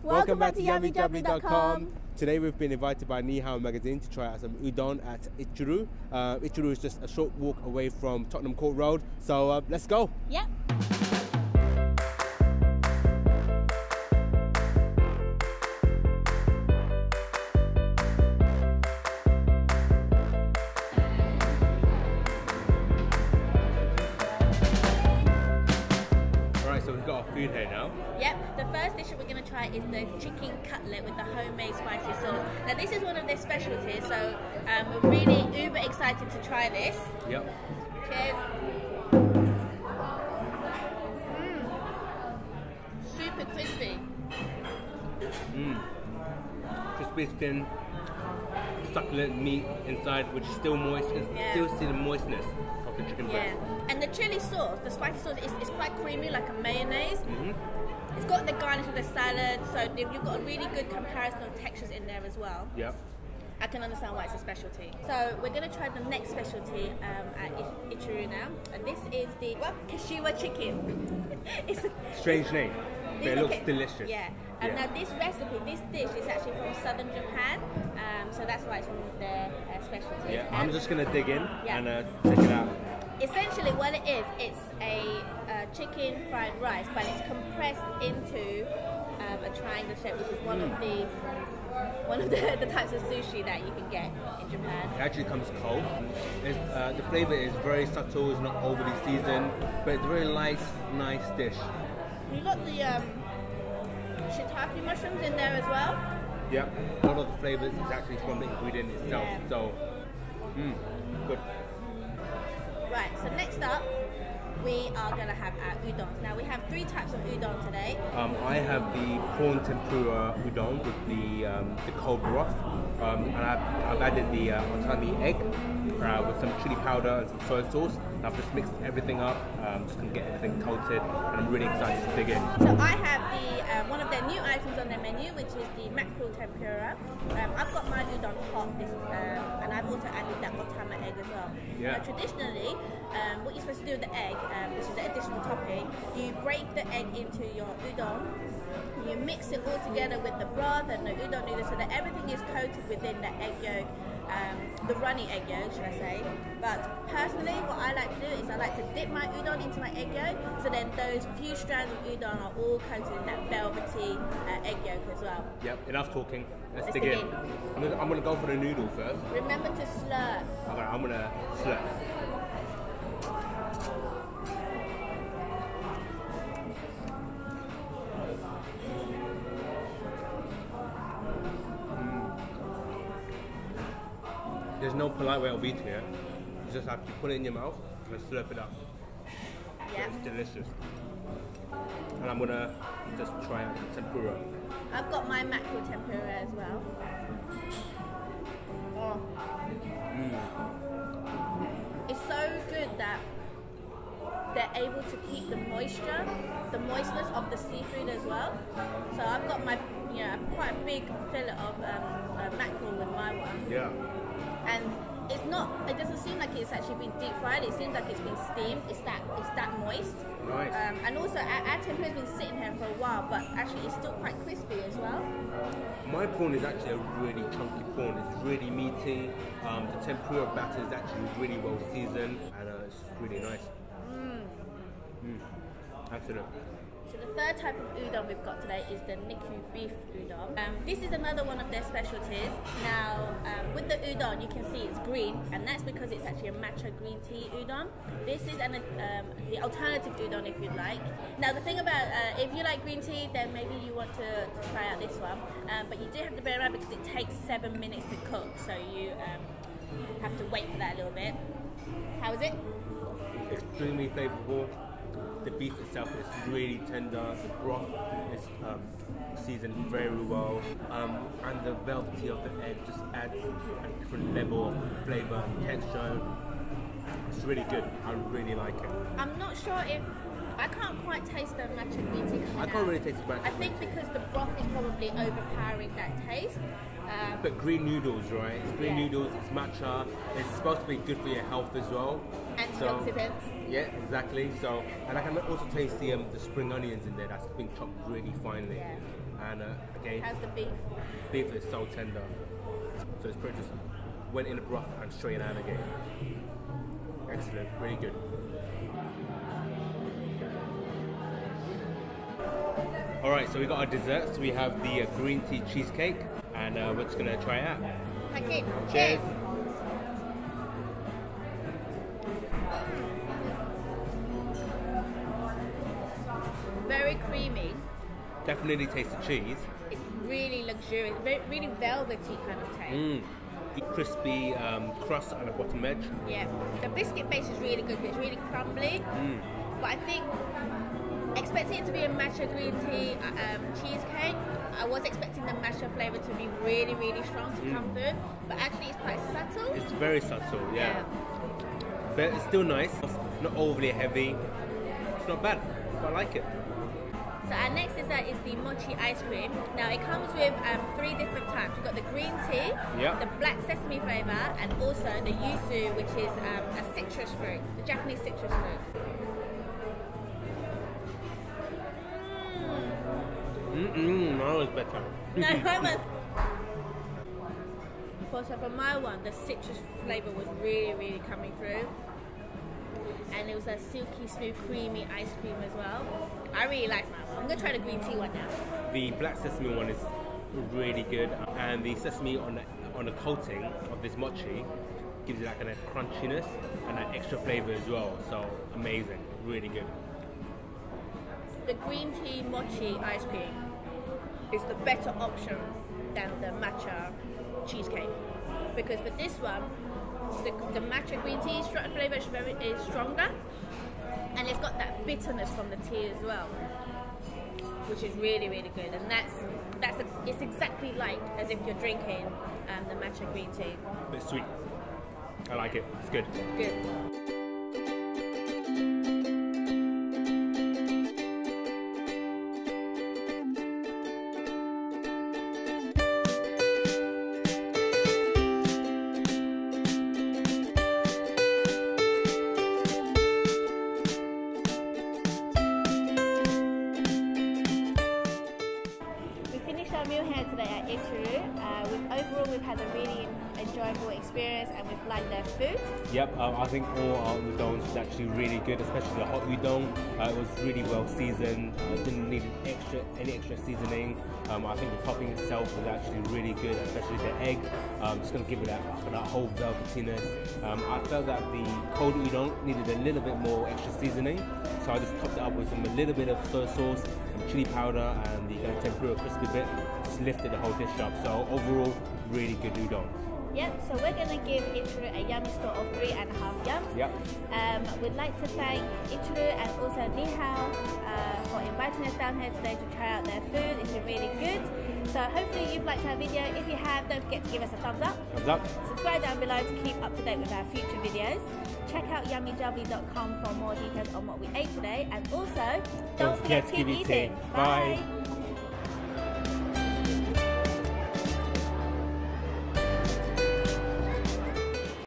Welcome back to YummyJubbly.com. Today we've been invited by Neehao magazine to try out some udon at Ichiryu. Ichiryu is just a short walk away from Tottenham Court Road, so let's go. Yep. So we've got our food here now. Yep, the first dish that we're going to try is the chicken cutlet with the homemade spicy sauce. Now this is one of their specialties, so we're really uber excited to try this. Yep. Cheers. Super crispy. Crispy skin, succulent meat inside, which is still moist, and still see the moistness of the chicken breast. And the chili sauce, the spicy sauce, is quite creamy, like a mayonnaise. It's got the garnish of the salad, so you've got a really good comparison of textures in there as well. Yep. I can understand why it's a specialty. So we're going to try the next specialty at Ichiryu now, and this is the Kashiwa chicken. It's a strange name, but it looks delicious. Yeah. Now this recipe, this dish is actually from southern Japan, so that's why it's one of their specialties. Yeah, I'm just going to dig in and check it out. Essentially what it is, it's a chicken fried rice, but it's compressed into a triangle shape, which is one of the types of sushi that you can get in Japan. It actually comes cold. The flavour is very subtle, it's not overly seasoned, but it's a very light, nice dish. You got the shiitake mushrooms in there as well. Yeah, a lot of the flavours is actually from the ingredient itself, so good. Right, so next up, we are going to have our udons. Now we have three types of udon today. I have the prawn tempura udon with the cold broth, and I've added the ONTAMA egg with some chili powder and some soy sauce. And I've just mixed everything up, just to get everything coated, and I'm really excited to dig in. So I have the one of their new items on their menu, which is the MACKEREL tempura. I've got my udon hot, and I've also added that ONTAMA egg as well. Yeah. Now, traditionally, what you're supposed to do with the egg, which is the additional topping, you break the egg into your udon, you mix it all together with the broth and the udon noodles so that everything is coated within the egg yolk, the runny egg yolk, should I say. But personally, what I like to do is I like to dip my udon into my egg yolk, so then those few strands of udon are all coated in that velvety egg yolk as well. Yep, enough talking. Let's dig in. I'm gonna go for the noodle first. Remember to slurp. Okay, I'm gonna slurp. There's no polite way of eating it. You just have to put it in your mouth and slurp it up. Yeah. It's delicious. And I'm gonna just try out the tempura. I've got my mackerel tempura as well. It's so good that they're able to keep the moistness of the seafood as well. So I've got my, quite a big fillet of mackerel with my one. Yeah. And it doesn't seem like it's actually been deep fried, it seems like it's been steamed, it's that moist. Nice. And also our tempura has been sitting here for a while, but actually it's still quite crispy as well. My prawn is actually a really chunky prawn, it's really meaty, the tempura batter is actually really well seasoned, and it's really nice. Excellent. So the third type of udon we've got today is the Nikku beef udon. This is another one of their specialties. Now, with the udon, you can see it's green, and that's because it's actually a matcha green tea udon. This is the alternative udon if you'd like. Now, the thing about, if you like green tea, then maybe you want to try out this one. But you do have to bear in mind because it takes 7 minutes to cook, so you have to wait for that a little bit. How is it? Extremely flavourful. The beef itself is really tender, the broth is seasoned very well, and the velvety of the egg just adds a different level of flavour and texture. It's really good, I really like it. I'm not sure if, I can't quite taste the matcha green tea coming I can't really taste the matcha. I think because the broth is probably overpowering that taste. But green noodles, right? It's green noodles, it's matcha, it's supposed to be good for your health as well. Antioxidants. Yeah, exactly. So, and I can also taste the spring onions in there that's been chopped really finely. Yeah. And again, how's the beef? Beef is so tender. So it's pretty just went in the broth and straight out again. Excellent, really good. Alright, so we got our desserts. We have the green tea cheesecake, and we're just gonna try it out. Okay, Cheers. Very creamy. Definitely taste the cheese. It's really luxurious, really velvety kind of taste. Crispy crust on the bottom edge. Yeah, the biscuit base is really good. It's really crumbly. But I think expecting it to be a matcha green tea cheesecake, I was expecting the matcha flavour to be really, really strong to come through. But actually, it's quite subtle. It's very subtle, yeah. But it's still nice. Not overly heavy. It's not bad. I like it. So our next dessert is the mochi ice cream. Now it comes with 3 different types. We've got the green tea, the black sesame flavour, and also the yuzu, which is a citrus fruit, the Japanese citrus fruit. Mine was better. No, mine was. So for my one, the citrus flavour was really, really coming through. And it was a silky smooth creamy ice cream as well. I really liked my one. I'm going to try the green tea one now. The black sesame one is really good, and the sesame on the coating of this mochi gives it like a crunchiness and that extra flavour as well. So amazing, really good. The green tea mochi ice cream is the better option than the matcha cheesecake, because for this one, the matcha green tea flavour is stronger, and it's got that bitterness from the tea as well, which is really, really good. And it's exactly like as if you're drinking the matcha green tea. It's sweet. I like it. It's good. Good. Our meal here today at Ichiryu. Overall, we've had a really enjoyable experience, and we've liked their food. Yep, I think all our udons was actually really good, especially the hot udon. It was really well seasoned. Didn't need any extra seasoning. I think the topping itself was actually really good, especially the egg. Just going to give it that whole velvetiness. I felt that the cold udon needed a little bit more extra seasoning, so I just topped it up with a little bit of soy sauce, some chili powder, and the tempura crispy bit. Just lifted the whole dish up. So overall, really good udon. Yep, so we're going to give Ichiryu a yummy score of 3.5 yums. Yep. We'd like to thank Ichiryu and also Neehao for inviting us down here today to try out their food. It's been really good. So hopefully you've liked our video. If you have, don't forget to give us a thumbs up. Thumbs up. Subscribe down below to keep up to date with our future videos. Check out yummyjubbly.com for more details on what we ate today. And also, don't forget to keep eating. Bye.